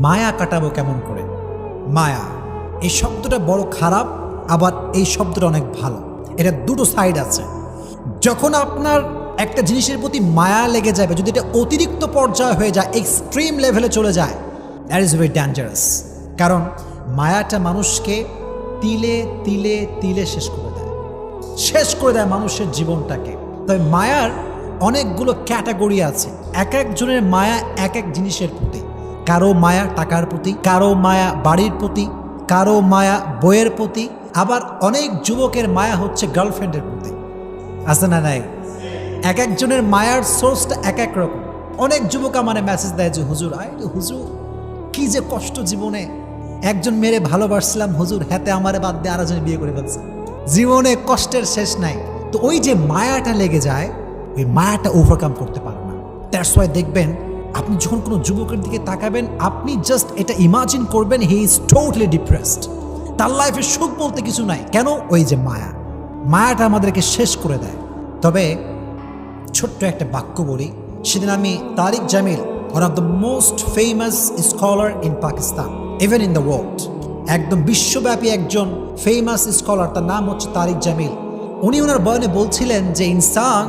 মায়া কাটাবো কেমন করে। মায়া এই শব্দটা বড় খারাপ, আবার এই শব্দটা অনেক ভালো। এটা দুটো সাইড আছে। যখন আপনার একটা জিনিসের প্রতি মায়া লেগে যাবে, যদি এটা অতিরিক্ত পর্যায়ে হয়ে যায়, এক্সট্রিম লেভেলে চলে যায়, দ্যাট ইজ ভেরি ডেঞ্জারাস। কারণ মায়াটা মানুষকে তিলে তিলে তিলে শেষ করে দেয় মানুষের জীবনটাকে। তবে মায়ার অনেকগুলো ক্যাটাগরি আছে। এক একজনের মায়া এক এক জিনিসের প্রতি। কারো মায়া টাকার প্রতি, কারো মায়া বাড়ির প্রতি, কারো মায়া বইয়ের প্রতি, আবার অনেক যুবকের মায়া হচ্ছে গার্লফ্রেন্ডের প্রতি। আছে না নাই? এক একজনের মায়ার সোর্সটা এক এক রকম। অনেক যুবক আমার মেসেজ দেয় যে হুজুর, হুজুর কি যে কষ্ট জীবনে, একজন মেরে ভালোবাসছিলাম হুজুর, হাতে আমারে বাদ দিয়ে আরেকজন বিয়ে করে ফেলছে, জীবনে কষ্টের শেষ নাই। তো ওই যে মায়াটা লেগে যায়, ওই মায়াটা ওভারকাম করতে পারে না। দ্যাটস ওয়াই দেখবেন আপনি যখন কোনো যুবকের দিকে তাকাবেন, আপনি জাস্ট এটা ইমাজিন করবেন হি ইজ টোটালি ডিপ্রেসড, তার লাইফে সুখ বলতে কিছু নাই। কেন? ওই যে মায়াটা আমাদেরকে শেষ করে দেয়। তবে ছোট্ট একটা বাক্য বলি। সেদিন আমি Tariq Jamil, one of the most famous scholar in Pakistan, even in the world, একদম বিশ্বব্যাপী একজন ফেমাস স্কলার, তার নাম হচ্ছে তারিক জামিল। উনি ওনার বয়ানে বলছিলেন যে इंसान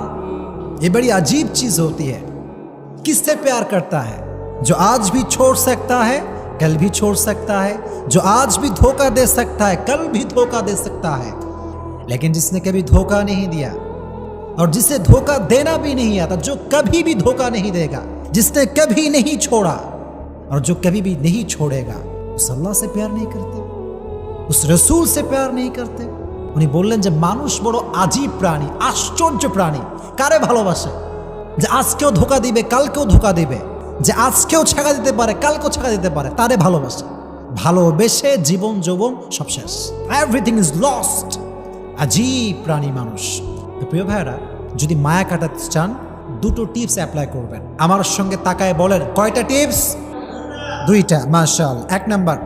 ये बड़ी अजीब चीज होती है, किससे प्यार करता है, जो आज भी छोड़ सकता है कल भी छोड़ सकता है, जो आज भी धोखा दे सकता है कल भी धोखा दे सकता है, लेकिन जिसने कभी धोखा नहीं दिया और जिसे धोखा देना भी नहीं आता, जो कभी भी धोखा नहीं देगा, जिसने कभी नहीं छोड़ा और जो कभी भी नहीं छोड़ेगा, उस अल्लाह से प्यार नहीं करते, उस रसूल से प्यार नहीं करते। উনি বললেন যে মানুষ বড় আজীব প্রাণী, আশ্চর্য প্রাণী। কারে ভালোবাসে? যে আজকেও ধোকা দিবে কালকেও ধোকা দিবে, যে আজকেও ছাকা দিতে পারে কালকেও ছাকা দিতে পারে, তারে ভালোবাসে। ভালোবেসে জীবন যৌবন সব শেষ, এভরিথিং ইজ লস্ট। আজীব প্রাণী মানুষ। তো প্রিয় ভাইরা, যদি মায়া কাটাতে চান, দুটো টিপস অ্যাপ্লাই করবেন। আমার সঙ্গে তাকায় বলেন কয়টা টিপস? দুইটা। মাশাআল্লাহ। এক নাম্বার,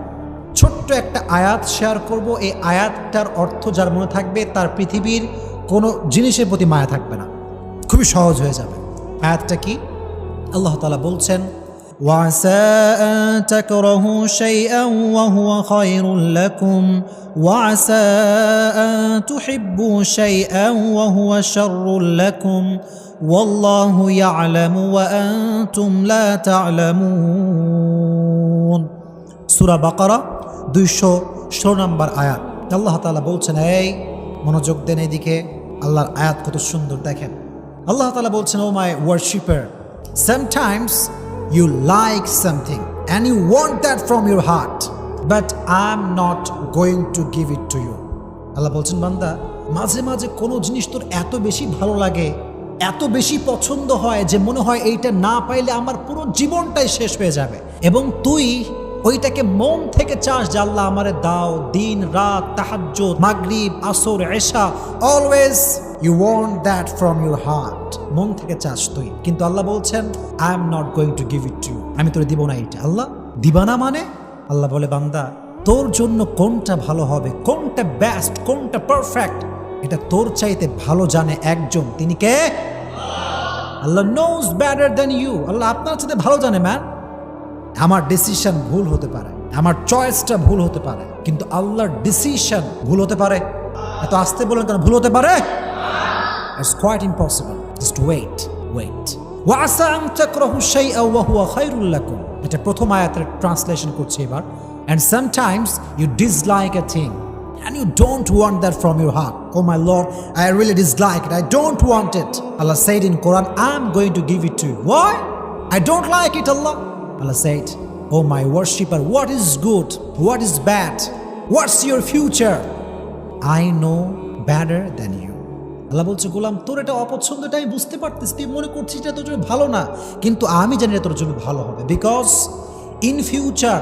ছোট্ট একটা আয়াত শেয়ার করব। এই আয়াতটার অর্থ যার মনে থাকবে, তার পৃথিবীর কোনো জিনিসের প্রতি মায়া থাকবে না, খুবই সহজ হয়ে যাবে। আয়াতটা কি? আল্লাহ তাআলা বলছেন, ওয়াসা আন তাকরাহু শাইআন ওয়া হুয়া খায়রুল লাকুম ওয়াসা আন তুহিব্বু শাইআন ওয়া হুয়া শাররুল লাকুম ওয়াল্লাহু ইয়ালামু ওয়া আনতুম লা তা'লামুন। সূরা বাকারা 216 নম্বর আয়াত। আল্লাহ তাআলা বলছেন, এই মনোযোগ দেন এদিকে, আল্লাহর আয়াত কত সুন্দর দেখেন। আল্লাহ তাআলা বলছেন, ও মাই worshipper, sometimes you like something and you want that from your heart, but I'm not going to give it to you. আল্লাহ বলছেন, বান্দা, মাঝে মাঝে কোনো জিনিস তোর এত বেশি ভালো লাগে, এত বেশি পছন্দ হয় যে মনে হয় এইটা না পাইলে আমার পুরো জীবনটাই শেষ হয়ে যাবে, এবং তুই ওইটাকে মন থেকে চাস যে আল্লাহ আমারে দাও। দিন রাত, তাহাজ্জুদ, মাগরিব, আসর, এশা, always you want that from your heart, মন থেকে চাস তুই। কিন্তু আল্লাহ বলছেন, I am not going to give it to you, আমি তোরে দিব না এটা। আল্লাহ দিবা না মানে? আল্লাহ বলে, বান্দা, তোর জন্য কোনটা ভালো হবে, কোনটা বেস্ট, কোনটা পারফেক্ট, এটা তোর চাইতে ভালো জানে একজন। তিনি কে? আল্লাহ নোজ বেটার দ্যান ইউ। আল্লাহ আপনার চাইতে ভালো জানে। ম্যান, আমার ডিসিশন ভুল হতে পারে, আমার চয়েসটা ভুল হতে পারে, কিন্তু আল্লাহর ডিসিশন ভুল হতে পারে? এত আসতে বলেন কেন? ভুল হতে পারে? It's quite impossible. Just wait. ওয়াসা আন তাকরাহু শাইআন ওয়া হুয়া খায়রুল লাকুম, এটা প্রথম আয়াতের ট্রান্সলেশন করছি এবার। And sometimes you dislike a thing and you don't want that from your heart. Oh my Lord, I really dislike it, I don't want it. Allah said in Quran, I'm going to give it to you. Why? I don't like it, Allah said, oh my worshipper, what is good, what is bad, what's your future? I know better than you. আল্লাহ বলছে, গোলাম, তোর এটা অপছন্দ, এটা আমি বুঝতে পারতেছি, তুই মনে করছিস এটা তোর জন্য ভালো না, কিন্তু আমি জানি এটা তোর জন্য ভালো হবে, বিকজ ইন ফিউচার